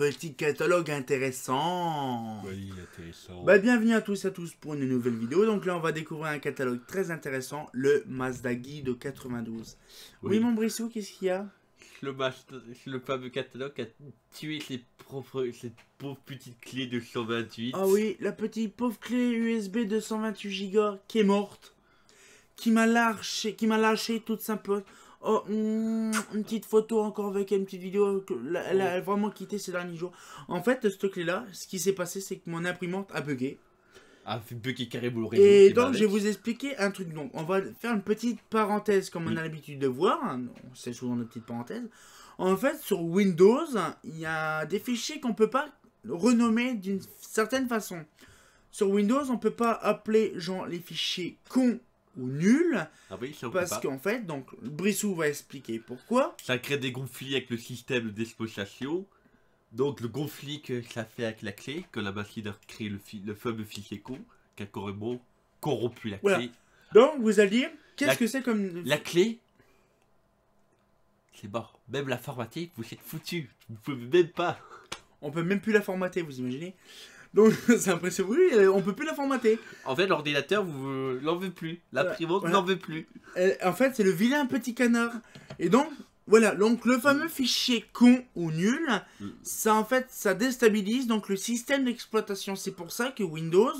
petit catalogue intéressant. Oui, intéressant. Bah, bienvenue à tous pour une nouvelle vidéo. Donc là, on va découvrir un catalogue très intéressant, le Mazda Guy de 92. Oui, mon Brissou, qu'est-ce qu'il y a? Le fameux catalogue a tué ses pauvres petites clés de 128. Ah oui, la petite pauvre clé USB de 128 Go qui est morte. Qui m'a lâché toute simple. Oh, une petite photo encore avec une petite vidéo. Elle a vraiment quitté ces derniers jours. En fait, cette clé-là, ce qui s'est passé, c'est que mon imprimante a bugué. A fait bugger carrément le réseau. Et donc, je vais vous expliquer un truc. Donc, on va faire une petite parenthèse, comme on a l'habitude de voir. C'est souvent une petite parenthèse. En fait, sur Windows, il y a des fichiers qu'on ne peut pas renommer d'une certaine façon. Sur Windows, on ne peut pas appeler genre les fichiers cons ou nuls. Ah oui, ça Parce qu'en fait, donc, Brissou va expliquer pourquoi. Ça crée des conflits avec le système d'exploitation. Donc le conflit que ça fait avec la clé, que la machine a créé le fameux fichier con, qui a carrément corrompu la clé. Voilà. Donc vous allez dire, qu'est-ce que c'est comme... La clé, c'est mort. Même la formater, vous êtes foutu. Vous pouvez même pas. On peut même plus la formater, vous imaginez? Donc c'est impressionnant. Oui, on peut plus la formater. En fait, l'ordinateur, vous n'en veut plus. L'imprimante n'en veut plus. En fait, c'est le vilain petit canard. Et donc, voilà. Donc le fameux fichier con ou nul, ça en fait, ça déstabilise donc le système d'exploitation. C'est pour ça que Windows,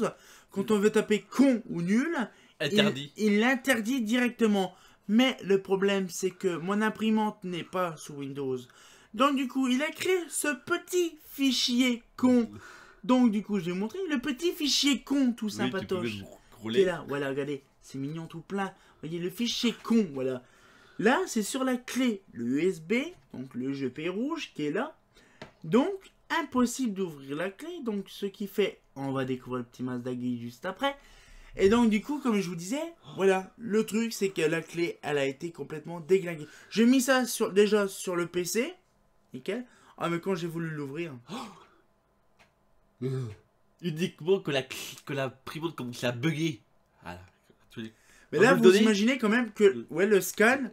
quand on veut taper con ou nul, Interdit. il l'interdit directement. Mais le problème, c'est que mon imprimante n'est pas sous Windows. Donc du coup, il a créé ce petit fichier con. Donc du coup, je vais vous montrer le petit fichier con tout sympatoche. Qui est là, voilà, regardez, c'est mignon tout plein. Vous voyez le fichier con, voilà. Là, c'est sur la clé, le USB, donc le GP rouge qui est là. Donc, impossible d'ouvrir la clé. Donc, ce qui fait, on va découvrir le petit Mazda Guy juste après. Et donc, du coup, comme je vous disais, voilà, le truc, c'est que la clé, elle a été complètement déglinguée. J'ai mis ça déjà sur le PC, nickel. Ah, mais quand j'ai voulu l'ouvrir... Uniquement que la primante commence à bugger. Voilà. Mais là, vous imaginez quand même que ouais, le scan...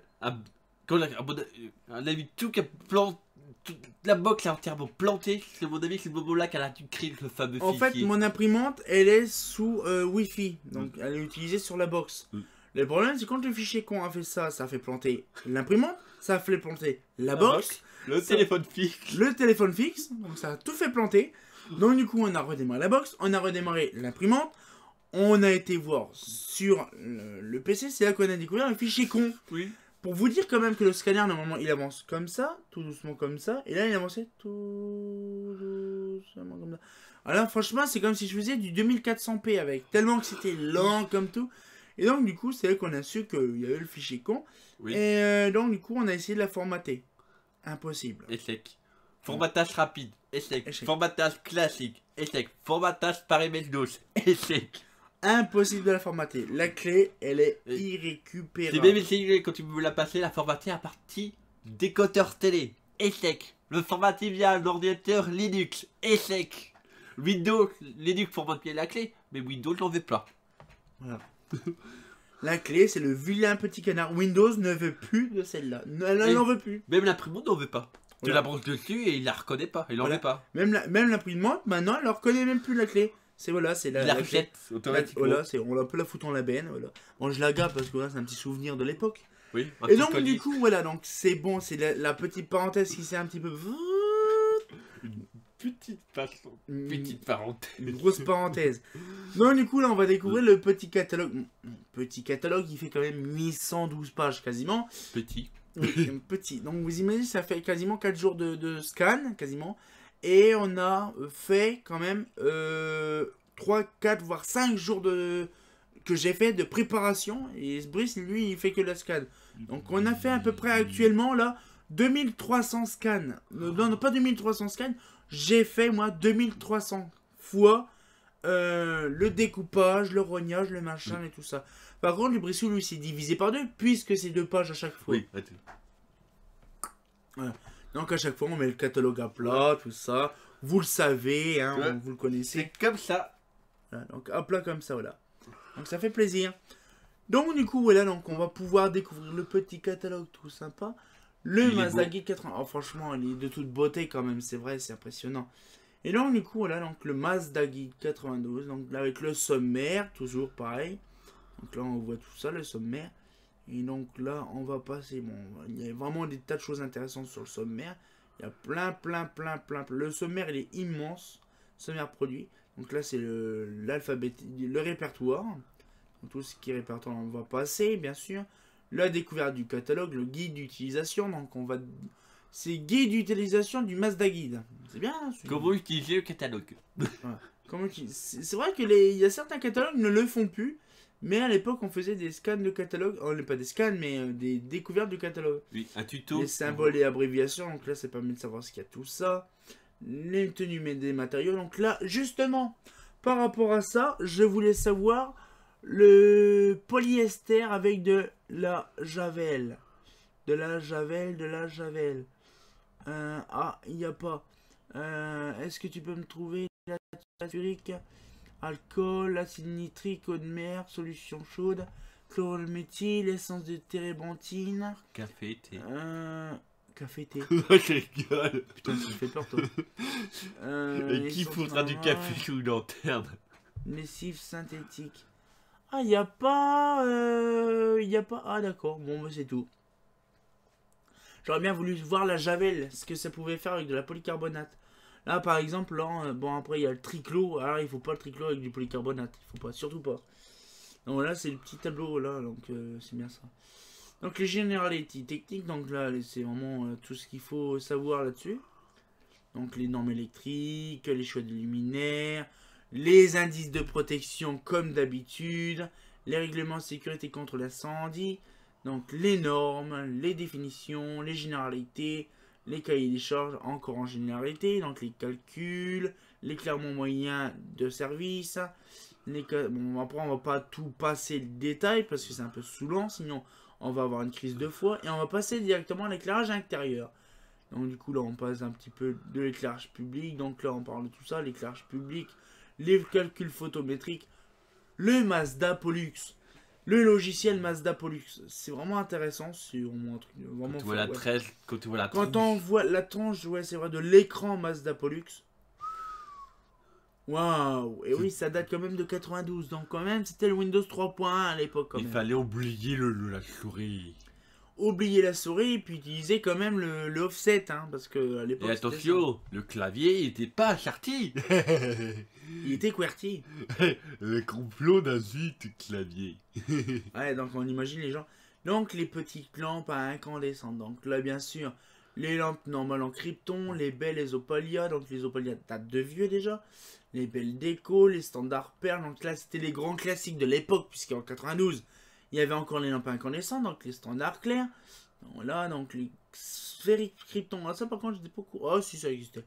On a vu tout qui a planté. Toute la box est entièrement plantée. C'est mon avis, c'est le moment là qu'elle a dû créer le fameux fichier. En fait, mon imprimante, elle est sous Wi-Fi. Donc, elle est utilisée sur la box. Le problème, c'est quand le fichier con a fait ça, ça a fait planter l'imprimante, ça a fait planter la box, le téléphone fixe. Le téléphone fixe, donc ça a tout fait planter. Donc du coup, on a redémarré la box, on a redémarré l'imprimante, on a été voir sur le PC, c'est là qu'on a découvert le fichier con. Oui. Pour vous dire quand même que le scanner, normalement, il avance comme ça, tout doucement comme ça, et là, il avançait tout doucement comme ça. Alors franchement, c'est comme si je faisais du 2400p avec, tellement que c'était lent comme tout. Et donc, du coup, c'est là qu'on a su qu'il y avait le fichier con. Oui. Et donc, du coup, on a essayé de la formater. Impossible. Échec. Formatage rapide. Échec. Formatage classique. Échec. Formatage par MS-DOS. Échec. Impossible de la formater. La clé, elle est irrécupérable. J'ai même essayé, quand tu me la passer, la formater à partir du décodeur télé. Échec. Le formater via un ordinateur Linux. Échec. Windows, Linux formate bien la clé, mais Windows n'en veut pas. Voilà. La clé, c'est le vilain petit canard. Windows ne veut plus de celle-là. Elle n'en veut plus. Même l'imprimante n'en veut pas. Voilà. Tu la branches dessus et il la reconnaît pas. Il n'en veut pas. Même l'imprimante, maintenant, elle ne reconnaît même plus la clé. C'est voilà, c'est la rejette automatiquement. Voilà, on peut la foutre en la benne. Voilà. Bon, je la garde parce que là, c'est un petit souvenir de l'époque. Oui. Et donc, du coup, voilà, donc c'est bon, c'est la petite parenthèse qui s'est un petit peu. Petite parenthèse. Une grosse parenthèse. Donc du coup là on va découvrir le petit catalogue. Petit catalogue il fait quand même 812 pages quasiment. Petit. Petit. Donc vous imaginez ça fait quasiment 4 jours de scan quasiment. Et on a fait quand même 3, 4 voire 5 jours que j'ai fait de préparation. Et Brice lui il fait que la scan. Donc on a fait à peu près actuellement là 2300 scans. Non pas 2300 scans. J'ai fait, moi, 2300 fois le découpage, le rognage, le machin et tout ça. Par contre, le Brissou, lui, c'est divisé par deux, puisque c'est 2 pages à chaque fois. Oui, voilà. Donc, à chaque fois, on met le catalogue à plat, tout ça. Vous le savez, hein, vous le connaissez. C'est comme ça. Voilà, donc, à plat comme ça, voilà. Donc, ça fait plaisir. Donc, du coup, voilà, donc, on va pouvoir découvrir le petit catalogue tout sympa. Le Il est Mazda beau. Guide 80. Oh, franchement, il est de toute beauté quand même, c'est vrai, c'est impressionnant. Et donc, du coup, voilà, donc le Mazda Guide 92, donc là, avec le sommaire, toujours pareil. Donc là, on voit tout ça, le sommaire. Et donc là, on va passer. Bon, il y a vraiment des tas de choses intéressantes sur le sommaire. Il y a plein. Le sommaire, il est immense. Sommaire produit. Donc là, c'est l'alphabet, le répertoire. Donc, tout ce qui est répertoire, on va passer, bien sûr. La découverte du catalogue, le guide d'utilisation. Donc on va. C'est guide d'utilisation du Mazda Guide. C'est bien. Comment utiliser le catalogue? Voilà. C'est vrai que il y a certains catalogues qui ne le font plus. Mais à l'époque, on faisait des scans de catalogue. Oh, pas des scans, mais des découvertes du catalogue. Oui, un tuto. Les symboles et abréviations. Donc là, ça permet de savoir ce qu'il y a tout ça. Les tenues mais des matériaux. Donc là, justement, par rapport à ça, je voulais savoir le polyester avec de la javel. De la javel. Ah, il n'y a pas. Est-ce que tu peux me trouver la sulfurique, alcool, acide nitrique, eau de mer, solution chaude, chlorure méthyle, essence de térébenthine, Café, thé. café thé. Je rigole. Putain, ça me fait peur, toi. Et qui essence foutra du normale, café sous une lanterne? lessive synthétique. Ah, il n'y a pas. Il n'y a pas. Ah, d'accord. Bon, bah, c'est tout. J'aurais bien voulu voir la javel, ce que ça pouvait faire avec de la polycarbonate. Là, par exemple, là, bon, après, il y a le triclo. Alors, il faut pas le triclo avec du polycarbonate. Il faut pas, surtout pas. Donc, voilà, c'est le petit tableau, là. Donc, c'est bien ça. Donc, les généralités techniques. Donc, là, c'est vraiment tout ce qu'il faut savoir là-dessus. Donc, les normes électriques, les choix de luminaires, les indices de protection, comme d'habitude, les règlements de sécurité contre l'incendie. Donc les normes, les définitions, les généralités, les cahiers des charges encore en généralité, donc les calculs, l'éclairement moyen de service. Bon, après on va pas tout passer le détail parce que c'est un peu saoulant, sinon on va avoir une crise de foi. Et on va passer directement à l'éclairage intérieur. Donc du coup là on passe un petit peu de l'éclairage public, donc là on parle de tout ça, l'éclairage public, les calculs photométriques, le Mazda Pollux. Le logiciel Mazda Pollux, c'est vraiment intéressant, c'est vraiment un truc vraiment Quand tu vois la ouais. 13, quand tu vois la Quand tronche. on voit la tronche, ouais, c'est vrai, de l'écran Mazda Pollux. Waouh! Et oui, ça date quand même de 92, donc quand même, c'était le Windows 3.1 à l'époque quand Il même. fallait oublier la souris. Oublier la souris et puis utiliser quand même le offset, hein, parce que à l'époque. Et attention, le clavier il était pas assorti. Il était QWERTY. Le complot d'un suite clavier. Ouais, donc on imagine les gens. Donc les petites lampes à incandescentes. Donc là, bien sûr, les lampes normales en krypton, les belles, les opalias. Donc les opalias datent de vieux déjà. Les belles déco, les standards perles. Donc là, c'était les grands classiques de l'époque, puisqu'en 92, il y avait encore les lampes incandescentes, donc les standards clairs. Donc là, donc les sphériques krypton. Ah, ça par contre, j'étais pas au courant. Oh, si ça existait.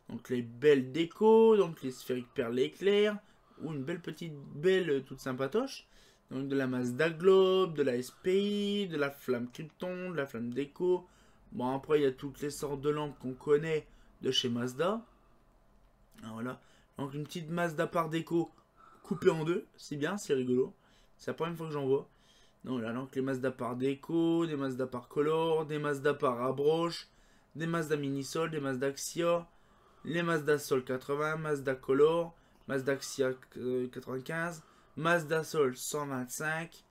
Donc les belles déco, donc les sphériques perles éclairs. Ou une belle petite belle toute sympatoche. Donc de la Mazda Globe, de la SPI, de la flamme Krypton, de la flamme déco. Bon, après, il y a toutes les sortes de lampes qu'on connaît de chez Mazda. Alors, voilà. Donc une petite Mazda par déco coupée en deux. C'est bien, c'est rigolo. C'est la première fois que j'en vois. Donc là, donc les Mazda par déco, des Mazda par color, des Mazda par abroche, des Mazda mini sol, des Mazda Xia, les Mazda Sol 80, Mazda Color, Mazda Xia 95, Mazda Sol 125,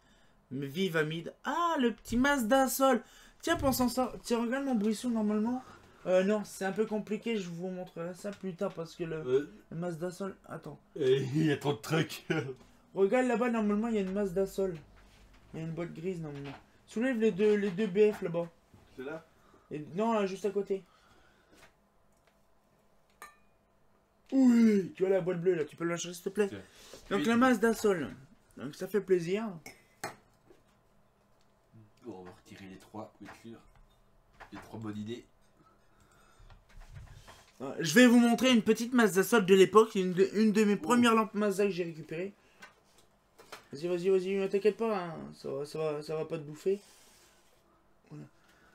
Vivamid. Ah, le petit Mazda Sol. Tiens, pensant ça, tiens, regarde mon brisson normalement. Non, c'est un peu compliqué, je vous montrerai ça plus tard parce que le Mazda Sol. Attends. Il y a trop de trucs. Regarde là-bas, normalement, il y a une Mazda Sol. Il y a une boîte grise normalement. Soulève les deux BF là-bas. C'est là? Non, là, juste à côté. Oui, tu vois la boîte bleue là, tu peux le lâcher s'il te plaît. Tiens. Donc Oui. la Mazda Sol. Donc ça fait plaisir. Bon, on va retirer les trois, bien sûr. Les trois bonnes idées. Je vais vous montrer une petite Mazda Sol de l'époque, une de mes premières lampes Mazda que j'ai récupérées. Vas-y, ne t'inquiète pas, hein. Ça va pas te bouffer.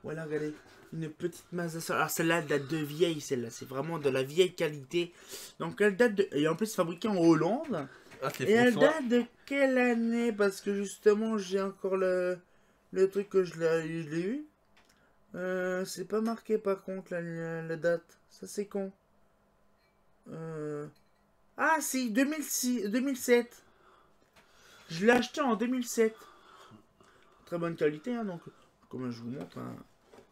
Voilà, regardez, une petite Mazda Sol. Alors celle-là, elle date de vieille, celle-là, c'est vraiment de la vieille qualité. Donc elle date de... Et en plus fabriquée en Hollande. Ah, c'est Et elle François. date de quelle année? Parce que justement, j'ai encore le truc que je l'ai eu. C'est pas marqué par contre la date. Ça c'est con. Ah si, 2007. Je l'ai acheté en 2007. Très bonne qualité, hein, donc comme je vous montre, hein,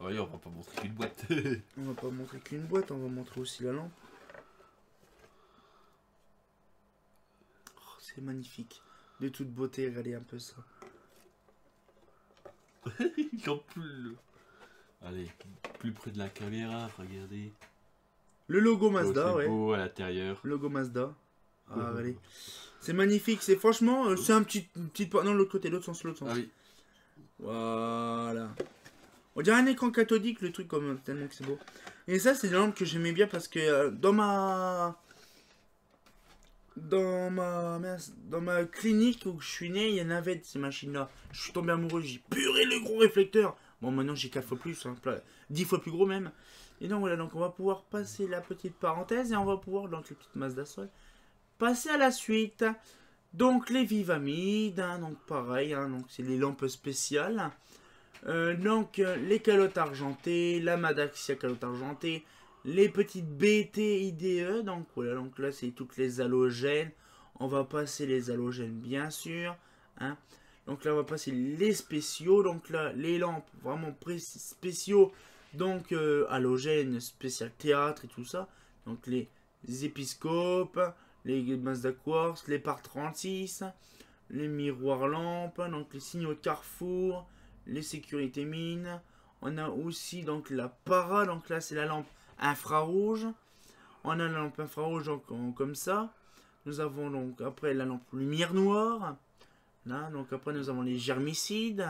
Oui, on va pas montrer qu'une boîte. on va pas montrer qu'une boîte, on va montrer aussi la lampe. Oh, c'est magnifique. De toute beauté, regardez un peu ça. J'en plus. Allez, plus près de la caméra, regardez. Le logo Oh, Mazda, c'est ouais. beau à l'intérieur. Le logo Mazda. Ah, regardez. C'est magnifique, c'est franchement, c'est un une petite... Non, l'autre côté, l'autre sens, l'autre sens. Ah oui. Voilà. On dirait un écran cathodique, le truc, comme tellement que c'est beau. Et ça, c'est une lampe que j'aimais bien parce que dans ma clinique où je suis né, il y en avait de ces machines-là. Je suis tombé amoureux, j'ai puré le gros réflecteur. Bon, maintenant j'ai 4 fois plus, hein, 10 fois plus gros même. Et donc voilà, donc on va pouvoir passer la petite parenthèse et on va pouvoir, donc les petites Mazda Sol, passer à la suite. Donc les Vivamides, hein, donc pareil, hein, donc c'est les lampes spéciales. Les calottes argentées, la Madaxia calotte argentée, les petites BT IDE, donc voilà, donc là c'est toutes les halogènes. On va passer les halogènes bien sûr, hein. Donc là on va passer les spéciaux, donc là les lampes vraiment spéciaux, donc halogènes, spécial théâtre et tout ça. Donc les épiscopes, les Mazda Quartz, les par 36, les miroirs lampes, donc les signaux de carrefour, les sécurités mines. On a aussi donc la para, donc là c'est la lampe infrarouge. On a la lampe infrarouge comme ça. Nous avons donc après la lampe lumière noire. Là, donc après nous avons les germicides,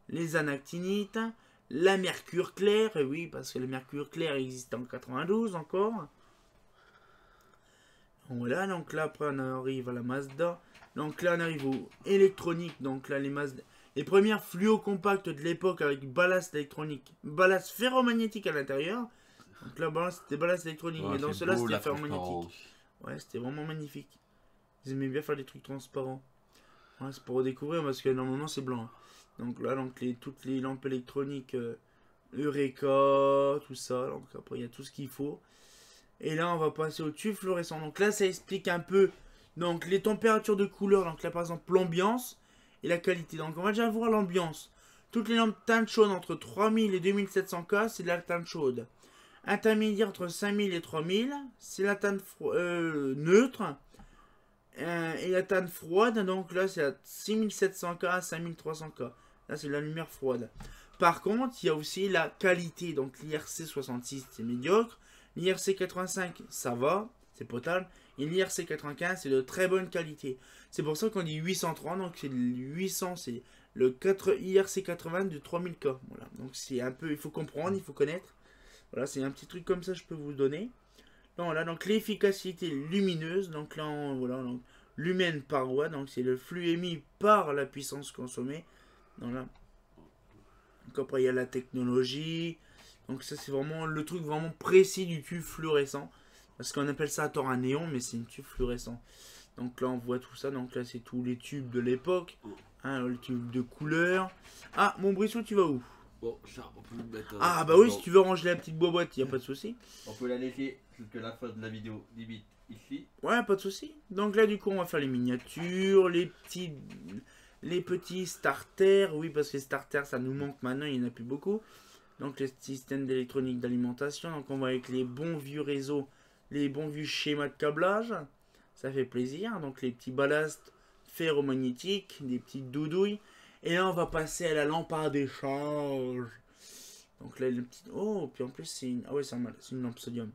les anactinites, la mercure clair, et oui parce que le mercure clair existe en 92 encore. Voilà, donc là après on arrive à la Mazda. Donc là on arrive aux électroniques, donc là les Mazda. Les premières fluo compactes de l'époque avec ballast électronique, ballast ferromagnétique à l'intérieur. Donc là, c'était ballast électronique, Ouais, mais dans c'est cela beau, c'était la ferromagnétique. Ouais, c'était vraiment magnifique. Ils aimaient bien faire des trucs transparents. Ouais, c'est pour redécouvrir parce que normalement c'est blanc. Donc là, donc toutes les lampes électroniques, Eureka, tout ça. Donc après, il y a tout ce qu'il faut. Et là, on va passer au tube fluorescent. Donc là, ça explique un peu donc les températures de couleur. Donc là, par exemple, l'ambiance et la qualité. Donc on va déjà voir l'ambiance. Toutes les lampes teintes chaudes entre 3000 et 2700 K, c'est de la teinte chaude. Intermédiaire entre 5000 et 3000, c'est la teinte neutre. Et la teinte froide, donc là c'est à 6700K à 5300K. Là c'est la lumière froide. Par contre, il y a aussi la qualité. Donc l'IRC 66 c'est médiocre. L'IRC 85 ça va, c'est potable. Et l'IRC 95 c'est de très bonne qualité. C'est pour ça qu'on dit 830, donc c'est 800, c'est le IRC 80 de 3000K. Voilà, donc c'est un peu, il faut comprendre, il faut connaître. Voilà, c'est un petit truc comme ça, je peux vous le donner. Voilà, donc l'efficacité lumineuse, donc là, voilà, donc lumen par watt, donc c'est le flux émis par la puissance consommée. Voilà. Donc après, il y a la technologie. Donc ça, c'est vraiment le truc vraiment précis du tube fluorescent. Parce qu'on appelle ça à tort un néon, mais c'est une tube fluorescent. Donc là, on voit tout ça. Donc là, c'est tous les tubes de l'époque. Hein, le tube de couleur. Ah, mon Brissot, tu vas où? Bon, ça, on peut le mettre. Ah, bah oui, si tu veux ranger la petite boîte, il n'y a pas de souci. On peut la laisser jusqu'à la fin de la vidéo, limite ici. Ouais, pas de souci. Donc là, du coup, on va faire les miniatures, les petits starters. Oui, parce que les starters, ça nous manque maintenant, il n'y en a plus beaucoup. Donc les systèmes d'électronique d'alimentation. Donc on va avec les bons vieux réseaux, les bons vieux schémas de câblage. Ça fait plaisir. Donc les petits ballasts ferromagnétiques, des petites doudouilles. Et là, on va passer à la lampe à décharge. Donc là, le petit... Oh, puis en plus, c'est une... Ah ouais, c'est une lampe sodium.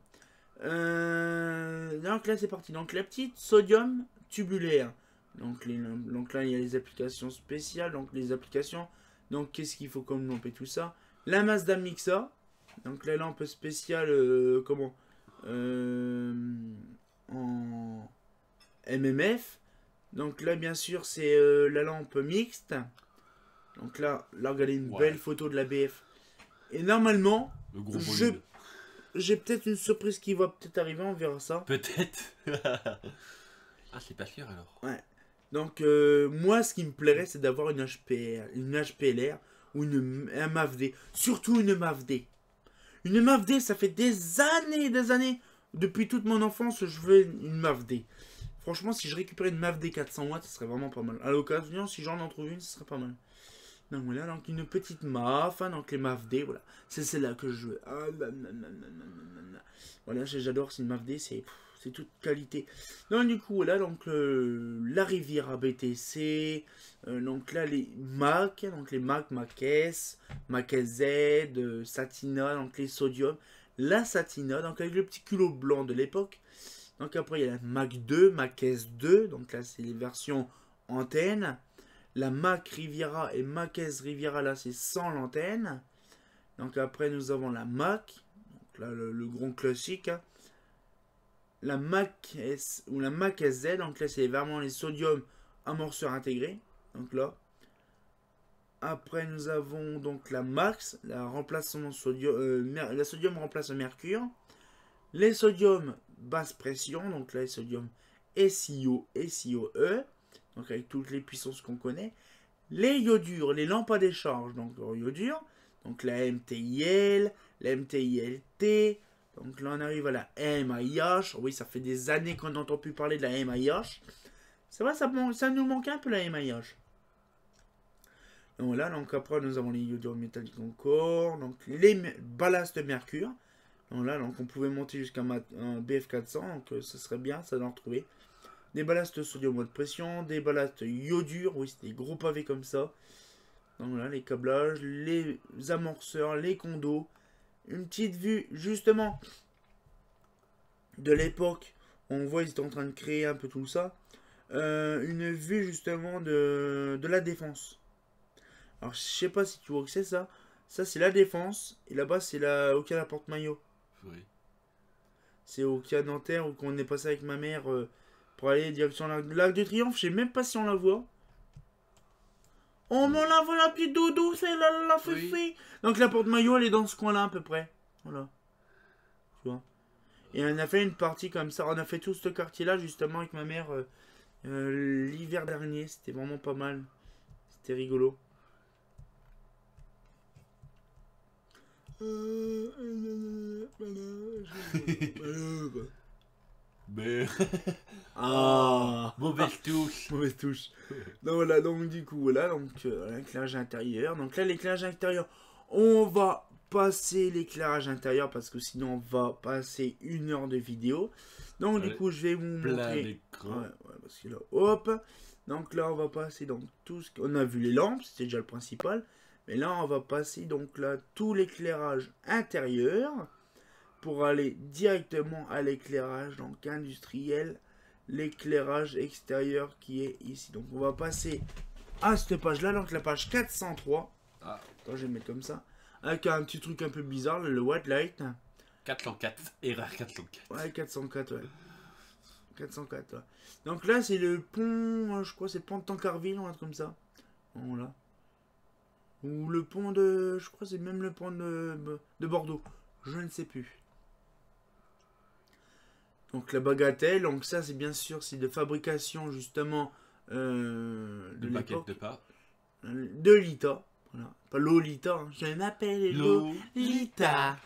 Donc là, c'est parti. Donc la petite sodium tubulaire. Donc là, il y a les applications spéciales. Donc les applications. Donc qu'est-ce qu'il faut comme lampe et tout ça. La Mazda Mixa. Donc la lampe spéciale, en MMF. Donc là, bien sûr, c'est la lampe mixte. Donc là, regardez une belle photo de la BF. Et normalement, j'ai peut-être une surprise qui va peut-être arriver, on verra ça. Peut-être. Ah, c'est pas sûr alors. Ouais. Donc moi, ce qui me plairait, c'est d'avoir une HPLR Ou un MAFD. Surtout une MAFD. Une MAFD, ça fait des années. Depuis toute mon enfance, je veux une MAFD. Franchement, si je récupérais une MAFD 400 watts, ce serait vraiment pas mal. À l'occasion, si j'en trouve une, ce serait pas mal. Donc voilà, donc une petite MAF, hein, donc les MAFD, voilà. C'est celle-là que je veux. Ah, voilà, j'adore, c'est une MAFD, c'est toute qualité. Donc du coup, voilà, donc la Riviera BTC, donc là les Mac, donc les Mac S, Mac Z, Satina, donc les Sodium, la Satina, donc avec le petit culot blanc de l'époque. Donc après, il y a la Mac 2, Mac S2, donc là c'est les versions antenne. La Mac Riviera et Mac S Riviera, là c'est sans l'antenne. Donc après, nous avons la Mac, donc là le grand classique, hein. La Mac S ou la Mac SZ, donc là c'est vraiment les sodium amorceurs intégrés, donc là. Après nous avons donc la Max, la remplacement sodium, la sodium remplace le mercure. Les sodium basse pression, donc là les sodium SiO et SiOe, donc avec toutes les puissances qu'on connaît. Les iodures, les lampes à décharge, donc iodure, donc la MTIL, la MTILT. Donc là, on arrive à la MIH. Oui, ça fait des années qu'on n'entend plus parler de la MIH. C'est vrai, ça nous manque un peu la MIH. Donc voilà, donc après, nous avons les iodures métalliques encore. Donc les ballasts mercure. Donc là, donc on pouvait monter jusqu'à un BF400. Donc ce serait bien, ça d'en retrouver. Des ballasts sodium haute pression. Des ballasts iodures. Oui, c'est des gros pavés comme ça. Donc là, les câblages, les amorceurs, les condos. Une petite vue justement de l'époque. On voit ils étaient en train de créer un peu tout ça. Une vue justement de la défense. Alors je sais pas si tu vois que c'est ça. Ça c'est la défense. Et là-bas c'est la Oka la porte-maillot. Oui. C'est au Oka Nanterre où on est passé avec ma mère pour aller direction l'Arc de Triomphe. Je sais même pas si on la voit. On m'en la voit la petite dodo, c'est la fifi. Oui. Donc la porte-maillot, elle est dans ce coin-là à peu près. Voilà. Tu vois. Et on a fait une partie comme ça. On a fait tout ce quartier-là justement avec ma mère l'hiver dernier. C'était vraiment pas mal. C'était rigolo. Mais... Ah, mauvaise touche. Mauvaise touche. Donc voilà, donc du coup, voilà, donc l'éclairage intérieur. Donc là, l'éclairage intérieur, on va passer l'éclairage intérieur parce que sinon on va passer 1 heure de vidéo. Donc du coup, je vais vous montrer. Ouais, parce que là, hop. Donc là, on va passer donc tout ce qu'on a vu les lampes, c'était déjà le principal. Mais là, on va passer donc là tout l'éclairage intérieur pour aller directement à l'éclairage donc industriel, l'éclairage extérieur qui est ici. Donc on va passer à cette page là, donc la page 403. Ah. Attends, je vais le mettre comme ça. Avec un petit truc un peu bizarre, le white light. 404, erreur 404. Ouais, 404, ouais. 404, ouais. Donc là, c'est le pont, je crois, c'est le pont de Tancarville, ou un truc comme ça. Voilà. Ou le pont de, je crois, c'est même le pont de Bordeaux. Je ne sais plus. Donc la bagatelle, donc ça c'est bien sûr c'est de fabrication justement de baguette de pas. De Lita, voilà. Pas Lolita, hein. Je m'appelle Lolita.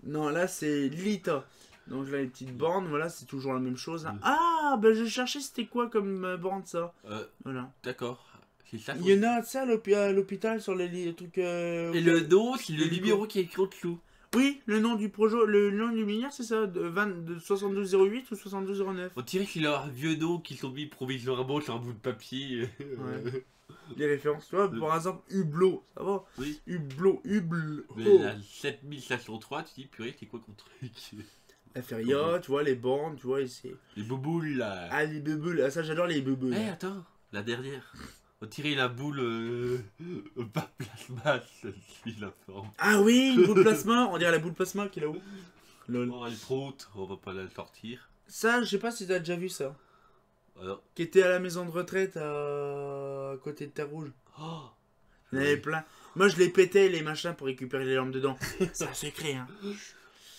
Non là c'est Lita. Donc là les petites bornes, voilà c'est toujours la même chose. Hein. Ah ben je cherchais c'était quoi comme borne ça. Voilà. D'accord. Ça, il y en a ça à l'hôpital sur les trucs. Et le dos, c'est le numéro qui est écrit au-dessous. Oui, le nom du projet, le nom du milliard, c'est ça, de 7208 ou 7209. On dirait qu'il a un vieux nom qui sont mis provisoirement sur un bout de papier. Ouais. Les références, tu vois, par exemple, Hublot, ça va. Oui. Hublot. Mais la 7503, tu dis, purée, c'est quoi ton truc? La feria, tu vois, les bornes, tu vois, et c'est... Les bouboules, là. Ah, les bouboules, ah, ça j'adore les bouboules. Eh, attends, la dernière. On tirait la boule pas plasma, suit la forme. Ah oui, une boule plasma, on dirait la boule plasma qui est là-haut. Lol. Oh, elle est trop haute, on va pas la sortir. Ça, je sais pas si t'as déjà vu ça. Alors. Qui était à la maison de retraite à côté de Terre Rouge. Oh, il y en avait plein. Moi je les pétais les machins pour récupérer les lampes dedans. C'est un secret, hein.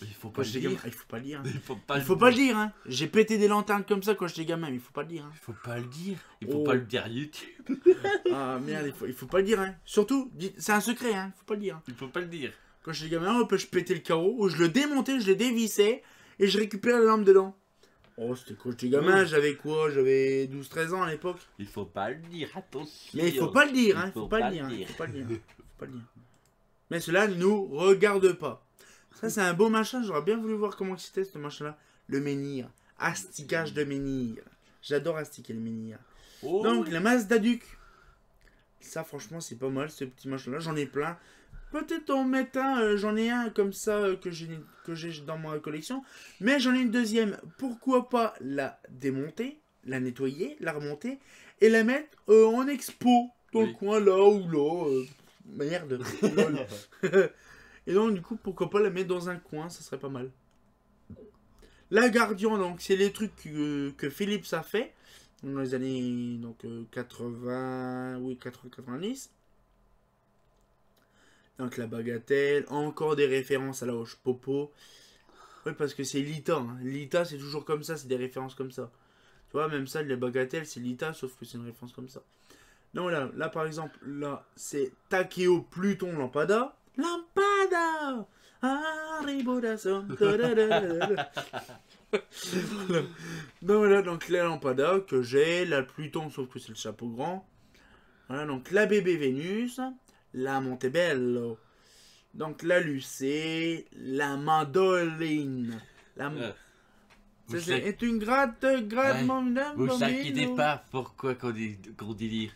Il faut Quand pas le j'étais dire. gamin, il faut pas le dire. Il faut pas Il faut pas le dire, hein. J'ai pété des lanternes comme ça quand j'étais gamin, mais il faut pas le dire. Hein. Il faut pas le dire. Il faut Oh. pas le dire à YouTube. Ah merde, il faut pas le dire, hein. Surtout, c'est un secret, hein. Il faut pas le dire. Il faut pas le dire. Quand j'étais gamin, hop, je pétais le carreau, ou je le démontais, je le dévissais, et je récupérais la lampe dedans. Oh, c'était quand j'étais gamin, Oh. j'avais quoi? J'avais 12-13 ans à l'époque. Il faut pas le dire, attention. Mais il faut pas le dire, hein. Il Faut pas le dire, hein. Faut pas le dire. Faut pas le dire. Mais cela ne nous regarde pas. Ça, c'est un beau machin. J'aurais bien voulu voir comment c'était ce machin-là. Le menhir. Asticage de menhir. J'adore astiquer le menhir. Oh. Donc, la Mazda Duc. Ça, franchement, c'est pas mal, ce petit machin-là. J'en ai plein. Peut-être en mettre un. J'en ai un comme ça que j'ai dans ma collection. Mais j'en ai une deuxième. Pourquoi pas la démonter, la nettoyer, la remonter et la mettre en expo. Dans le coin là ou là. Merde. Lol. Et donc, du coup, pourquoi pas la mettre dans un coin, ça serait pas mal. La Guardian, donc, c'est les trucs que Philips a fait dans les années donc, 80, oui, 90. Donc, la Bagatelle, encore des références à la Hoche Popo. Oui, parce que c'est Lita. Hein. Lita, c'est toujours comme ça, c'est des références comme ça. Tu vois, même ça, la Bagatelle, c'est Lita, sauf que c'est une référence comme ça. Donc, là par exemple, là, c'est Takeo Pluton Lampada. Lampada! Arribo da son. Donc voilà, donc la Lampada que j'ai, la Pluton, sauf que c'est le chapeau grand. Voilà, donc la bébé Vénus, la Montebello. Donc la Lucée, la Mandoline. La... Vous c'est une gratte mandame. Vous inquiétez pas, pourquoi qu'on délire?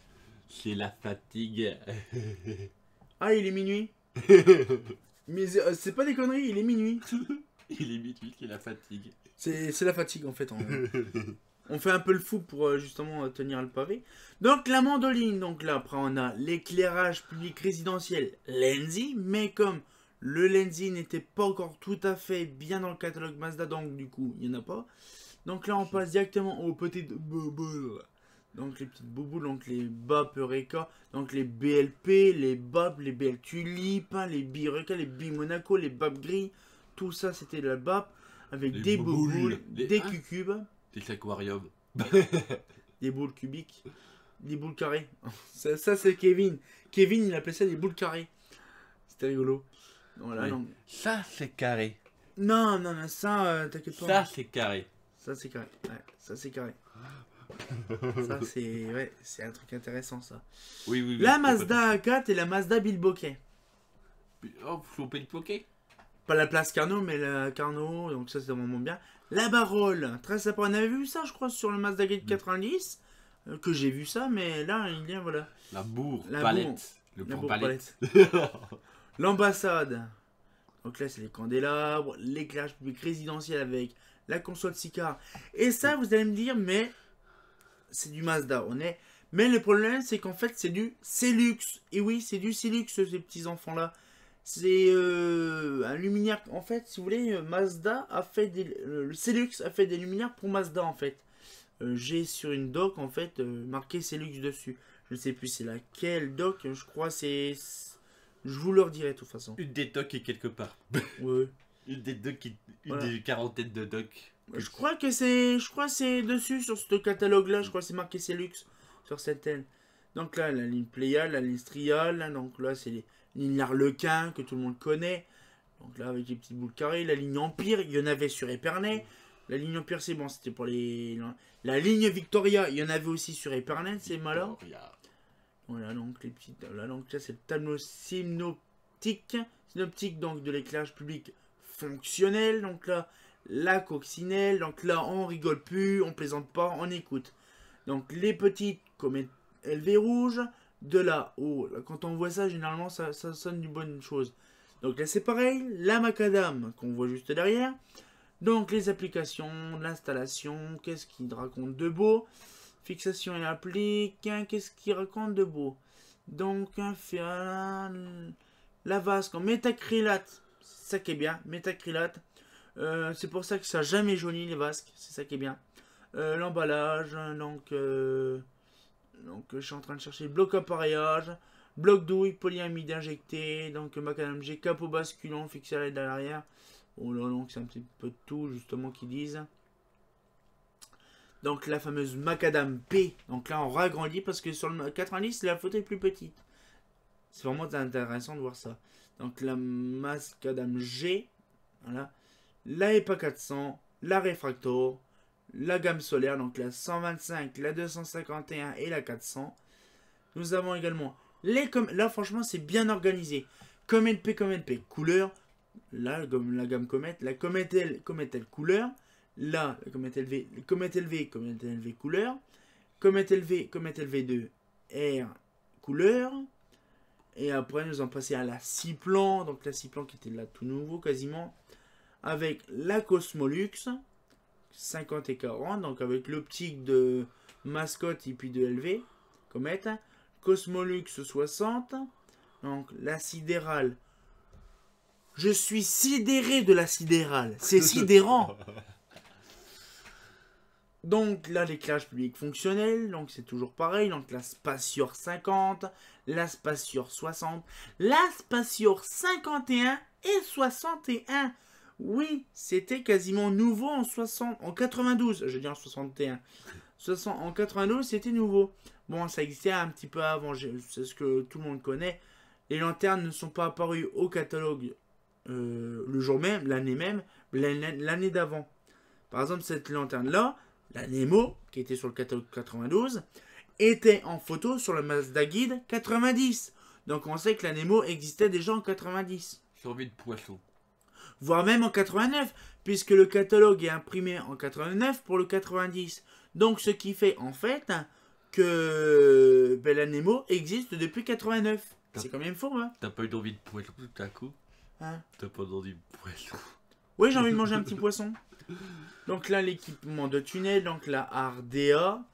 C'est la fatigue. Ah, il est minuit. Mais c'est pas des conneries, il est minuit. Il est minuit, c'est la fatigue. C'est la fatigue en fait. On fait un peu le fou pour justement tenir le pavé. Donc la mandoline, donc là après on a l'éclairage public résidentiel Lenzi, mais comme le Lenzi n'était pas encore tout à fait bien dans le catalogue Mazda, donc du coup il n'y en a pas. Donc là on passe directement aux petites bouboules. Donc les petites bouboules, donc les BAP Eureka, donc les BLP, les BAP, les BL Tulip, hein, les B Eureka, les B Monaco, les BAP gris, tout ça c'était de la BAP avec Les des bouboules. bouboules, des Hein cucubes, Des aquariums. des boules cubiques, des boules carrées. Ça c'est Kevin. Kevin il appelait ça des boules carrées. C'était rigolo. Voilà, Oui. non. Ça, c'est carré. Non, ça, t'inquiète pas. Ça, c'est carré. Ça c'est carré. Ouais, ça c'est carré. Ça c'est un truc intéressant ça. Oui, oui, oui. La Mazda A4 et la Mazda Bilboquet. Oh, vous chopez le poké? Pas la place Carnot, mais la Carnot, donc ça c'est vraiment bien. La Barole, très sympa. On avait vu ça, je crois, sur le Mazda Gate 90. Que j'ai vu ça, mais là, il vient, voilà. La bourre, La palette. bourre. Le La bourre bourre palette. L'ambassade. Donc là, c'est les candélabres, l'éclairage public résidentiel avec la console SICAR. Et ça, vous allez me dire, mais c'est du Mazda, on est. Mais le problème, c'est qu'en fait, c'est du Celux. Et oui, c'est du Celux, ces petits enfants-là. C'est un luminaire. En fait, si vous voulez, Mazda a fait des. Le Celux a fait des luminaires pour Mazda, en fait. J'ai sur une dock, en fait, marqué Celux dessus. Je ne sais plus c'est laquelle dock. Je crois c'est. Je vous le redirai de toute façon. Une des docks est quelque part. Ouais. Une des docks, une Voilà. des quarantaines de docks. Je crois que c'est dessus sur ce catalogue là, je crois que c'est marqué Celux sur cette aile. Donc là la ligne Pléiade, la ligne Striale, là, donc là c'est les lignes Arlequin que tout le monde connaît. Donc là avec les petites boules carrées, la ligne Empire, il y en avait sur Épernay. La ligne Empire c'est bon, c'était pour les la ligne Victoria, il y en avait aussi sur Épernay, c'est malin. Voilà donc les petites là donc là c'est le tableau synoptique donc de l'éclairage public fonctionnel. Donc là la coccinelle, donc là on rigole plus, on plaisante pas, on écoute. Donc les petites comme LV rouge, de là haut, là, quand on voit ça généralement ça sonne d'une bonne chose. Donc là c'est pareil, la macadam qu'on voit juste derrière. Donc les applications, l'installation, qu'est-ce qu'il raconte de beau, fixation et applique, hein, qu'est-ce qu'il raconte de beau. Donc la vasque en métacrylate, c'est ça qui est bien, métacrylate. C'est pour ça que ça n'a jamais jauni les vasques, c'est ça qui est bien. L'emballage, donc je suis en train de chercher bloc appareillage, bloc douille, polyamide injecté, donc macadam G, capot basculant fixé à l'aide à l'arrière. Oh là, donc c'est un petit peu de tout, justement, qu'ils disent. Donc la fameuse Macadam P. Donc là, on ragrandit parce que sur le 90, la photo est plus petite. C'est vraiment intéressant de voir ça. Donc la Macadam G. Voilà. La EPA 400, la Refractor, la gamme solaire, donc la 125, la 251 et la 400. Nous avons également les... Là, franchement, c'est bien organisé. Comet P, couleur. Là, la gamme Comet. La Comet L, couleur. Là, la Comet LV, Comet LV, couleur. Comet LV2, R, couleur. Et après, nous allons passer à la Ciplan. Donc la Ciplan qui était là tout nouveau, quasiment. Avec la Cosmolux 50 et 40, donc avec l'optique de mascotte et puis de LV, Comet. Cosmolux 60, donc la sidérale. Je suis sidéré de la sidérale, c'est sidérant. Donc là, l'éclairage public fonctionnel, donc c'est toujours pareil, donc la Spatior 50, la Spatior 60, la Spatior 51 et 61. Oui, c'était quasiment nouveau en 92, je veux dire en 61. En 92, c'était nouveau. Bon, ça existait un petit peu avant, c'est ce que tout le monde connaît. Les lanternes ne sont pas apparues au catalogue le jour même, l'année d'avant. Par exemple, cette lanterne-là, la Nemo, qui était sur le catalogue 92, était en photo sur le Mazda Guide 90. Donc on sait que la Nemo existait déjà en 90. Survie de poisson. Voire même en 89, puisque le catalogue est imprimé en 89 pour le 90. Donc ce qui fait en fait que la Nemo existe depuis 89. C'est quand même faux, hein. T'as pas eu d'envie de poisson tout à coup? Hein? T'as pas d'envie de poisson? Oui, j'ai envie de manger un petit poisson. Donc là, l'équipement de tunnel, donc la Ardea.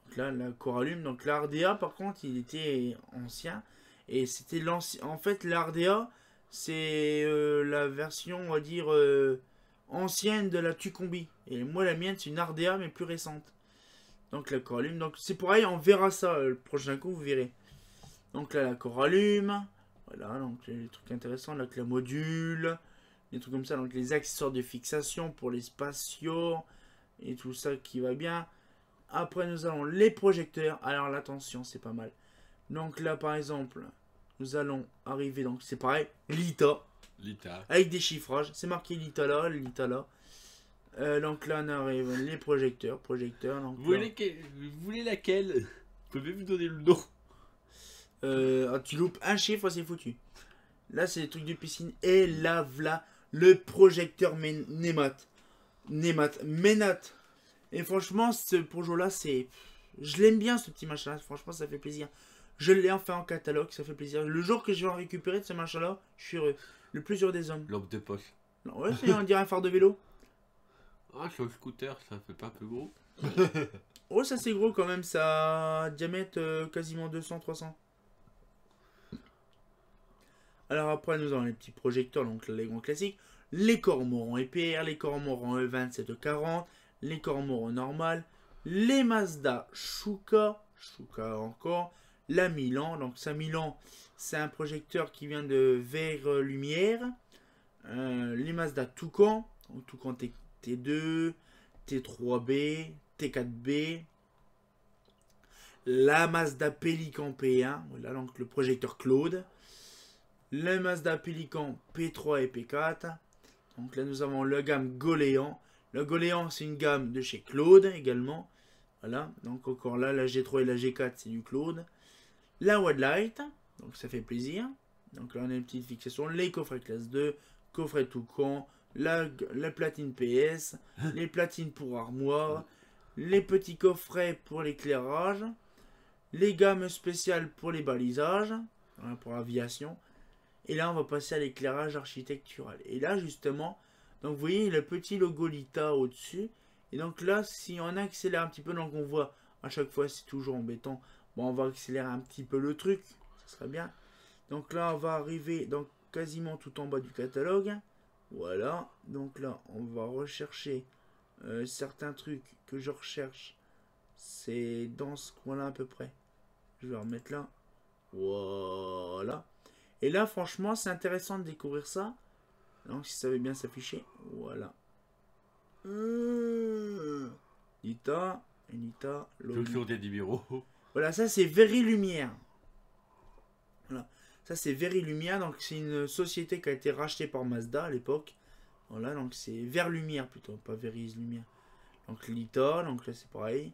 Donc là, la Coralum. Donc la Ardea, par contre, il était ancien. Et c'était l'ancien. En fait, l'Ardea, c'est la version, on va dire, ancienne de la Tucumbi. Et moi, la mienne, c'est une Ardea, mais plus récente. Donc la Coralum. Donc c'est pareil, on verra ça le prochain coup, vous verrez. Donc là, la Coralum. Voilà, donc les trucs intéressants. Là, la module. Des trucs comme ça. Donc les accessoires de fixation pour les spatiaux. Et tout ça qui va bien. Après, nous avons les projecteurs. Alors, l'attention, c'est pas mal. Donc là, par exemple, nous allons arriver. Donc c'est pareil. Lita. Avec des chiffrages. C'est marqué Lita là, Lita là. Donc là, on arrive les projecteurs. Donc, vous voulez laquelle? Vous pouvez me donner le nom? Tu loupes un chiffre, c'est foutu. Là, c'est les trucs de piscine. Et là, voilà le projecteur Némat. Ménat. Et franchement, ce projet-là, c'est... Je l'aime bien, ce petit machin-là. Franchement, ça fait plaisir. Je l'ai enfin en catalogue, ça fait plaisir. Le jour que je vais en récupérer de ce machin-là, je suis heureux. Le plus heureux des hommes. Lampe de poche. Non, ouais, on dirait un phare de vélo. Ah, sur le scooter, ça fait pas plus gros. Oh, ça c'est gros quand même, ça a un diamètre quasiment 200-300. Alors après, nous avons les petits projecteurs, donc les grands classiques. Les cormorans EPR, les cormorans E2740, les cormorans normal, les Mazda Shuka encore, la Milan. Donc ça, Milan, c'est un projecteur qui vient de Vert Lumière. Les Mazda Toucan, donc Toucan T2, T3B, T4B. La Mazda Pelican P1, voilà donc le projecteur Claude. Le Mazda Pelican P3 et P4. Donc là nous avons la gamme Goléan. Le Goléan c'est une gamme de chez Claude également. Voilà, donc encore là la G3 et la G4 c'est du Claude. La Wadlight, donc ça fait plaisir. Donc là on a une petite fixation. Les coffrets classe 2, coffret Toucan, la platine PS, les platines pour armoire, les petits coffrets pour l'éclairage, les gammes spéciales pour les balisages, voilà, pour l'aviation. Et là, on va passer à l'éclairage architectural. Et là, justement, donc vous voyez le petit logo Lita au-dessus. Et donc là, si on accélère un petit peu, donc on voit à chaque fois, c'est toujours embêtant. Bon, on va accélérer un petit peu le truc. Ça serait bien. Donc là, on va arriver donc quasiment tout en bas du catalogue. Voilà. Donc là, on va rechercher certains trucs que je recherche. C'est dans ce coin-là à peu près. Je vais remettre là. Voilà. Et là, franchement, c'est intéressant de découvrir ça. Donc si ça veut bien s'afficher. Voilà. Lita. Lita. Toujours des numéros. Voilà, ça c'est Very Lumière. Voilà. Ça c'est Very Lumière. Donc c'est une société qui a été rachetée par Mazda à l'époque. Voilà, donc c'est Vers Lumière plutôt, pas Very's Lumière. Donc Lita, donc là c'est pareil.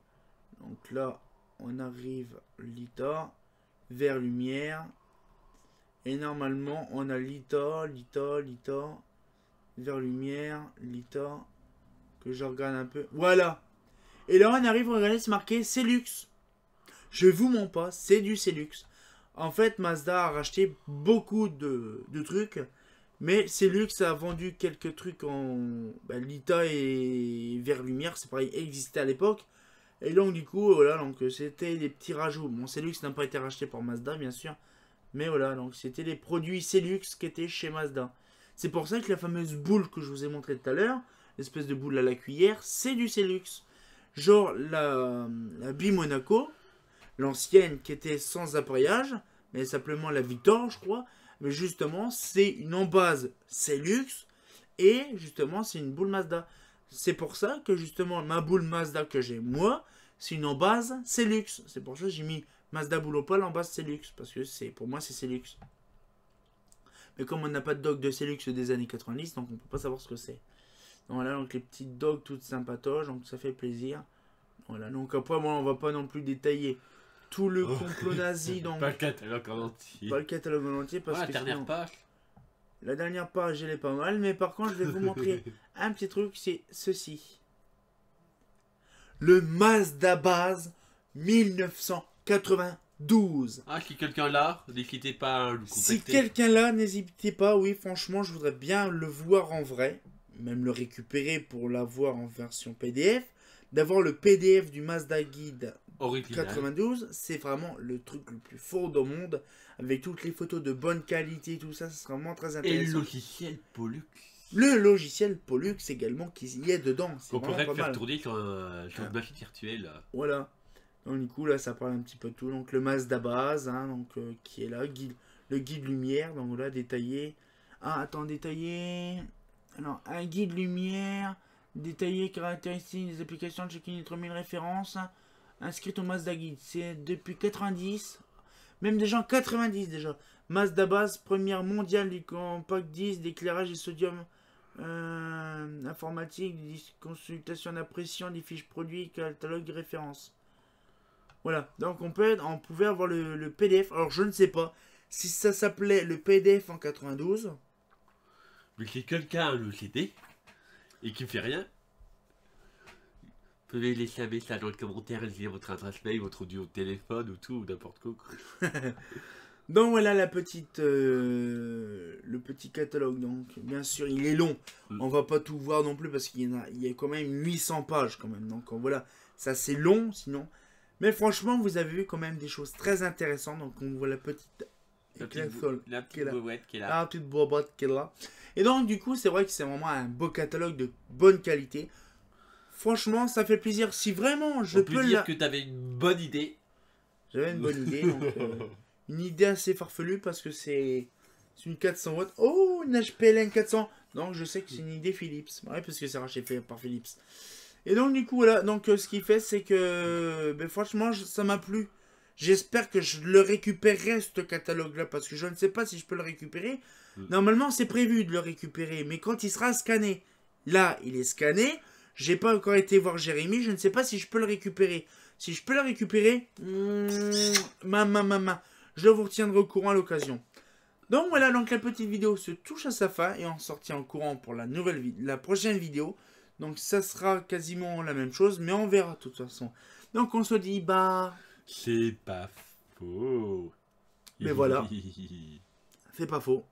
Donc là on arrive Lita, Vers Lumière. Et normalement on a Lita, Vers Lumière, Lita. Que je regarde un peu. Voilà. Et là on arrive, regardez, c'est marqué Celux. Je vous mens pas, c'est du Celux. En fait Mazda a racheté beaucoup de trucs. Mais Celux a vendu quelques trucs en Lita et Vers Lumière, c'est pareil, existait à l'époque. Et donc du coup, voilà, donc c'était des petits rajouts. Bon, Celux n'a pas été racheté par Mazda, bien sûr. Mais voilà, donc c'était les produits Celux qui étaient chez Mazda. C'est pour ça que la fameuse boule que je vous ai montré tout à l'heure, l'espèce de boule à la cuillère, c'est du Celux. Genre la Bi-Monaco, l'ancienne qui était sans appareillage, mais simplement la Victor, je crois. Mais justement, c'est une embase Celux et justement, c'est une boule Mazda. C'est pour ça que justement, ma boule Mazda que j'ai moi, c'est une embase Celux. C'est pour ça que j'ai mis Mazda boule opale en base Celux. Parce que pour moi, c'est Celux. Mais comme on n'a pas de dog de Celux des années 90, donc on peut pas savoir ce que c'est. Voilà, donc les petites dogs toutes sympatoches, donc ça fait plaisir. Voilà, donc après, moi, on va pas non plus détailler tout le complot nazi. Donc, pas le catalogue en entier. Pas le catalogue en entier parce la que dernière sinon, page. la dernière page, elle est pas mal. Mais par contre, je vais vous montrer un petit truc, c'est ceci. Le Mazda Base 1992. Ah, si quelqu'un là, n'hésitez pas à le contacter. Si quelqu'un là, n'hésitez pas. Oui, franchement, je voudrais bien le voir en vrai. Même le récupérer pour l'avoir en version PDF. D'avoir le PDF du Mazda Guide original 92, c'est vraiment le truc le plus fort au monde. Avec toutes les photos de bonne qualité, tout ça, ça sera vraiment très intéressant. Et le logiciel Pollux. Le logiciel Pollux également qui y est dedans. On pourrait faire tourner sur une machine virtuelle. Voilà. Donc du coup là ça parle un petit peu de tout. Donc le Mazda Base, hein, donc, qui est là, le guide lumière, donc voilà, détaillé. Ah attends, détaillé. Alors un guide lumière, détaillé, caractéristiques des applications de chacune des 3000 références. Inscrite au Mazda Guide. C'est depuis 90. Même déjà en 90 déjà. Mazda Base, première mondiale du compact 10, d'éclairage et sodium informatique, consultation d'impression, des fiches produits, catalogue de références. Voilà, donc on pouvait avoir le PDF. Alors je ne sais pas si ça s'appelait le PDF en 92. Mais si quelqu'un a le CD et qui ne fait rien, vous pouvez laisser un message dans le commentaire et dire votre adresse mail, votre audio de téléphone ou tout, ou n'importe quoi. Donc voilà le petit catalogue. Donc bien sûr il est long. On va pas tout voir non plus parce qu'il y a quand même 800 pages quand même. Donc voilà, ça c'est long sinon. Mais franchement vous avez vu quand même des choses très intéressantes. Donc on voit la petite boîte qui est là. La petite boîte qui est là. Et donc du coup c'est vrai que c'est vraiment un beau catalogue de bonne qualité. Franchement, ça fait plaisir. Si vraiment je peux dire que tu avais une bonne idée. J'avais une bonne idée. Donc, une idée assez farfelue parce que c'est une 400 watts. Oh, une HPLN 400. Donc, je sais que c'est une idée Philips. Ouais, parce que c'est racheté par Philips. Et donc, du coup, voilà. Donc, ce qu'il fait, c'est que franchement, ça m'a plu. J'espère que je le récupérerai, ce catalogue-là. Parce que je ne sais pas si je peux le récupérer. Normalement, c'est prévu de le récupérer. Mais quand il sera scanné, là, il est scanné. J'ai pas encore été voir Jérémy, je ne sais pas si je peux le récupérer. Si je peux le récupérer, je vous retiendrai au courant à l'occasion. Donc voilà, donc la petite vidéo se touche à sa fin et on sortira en courant pour la prochaine vidéo. Donc ça sera quasiment la même chose, mais on verra de toute façon. Donc on se dit c'est pas faux. Mais voilà, c'est pas faux.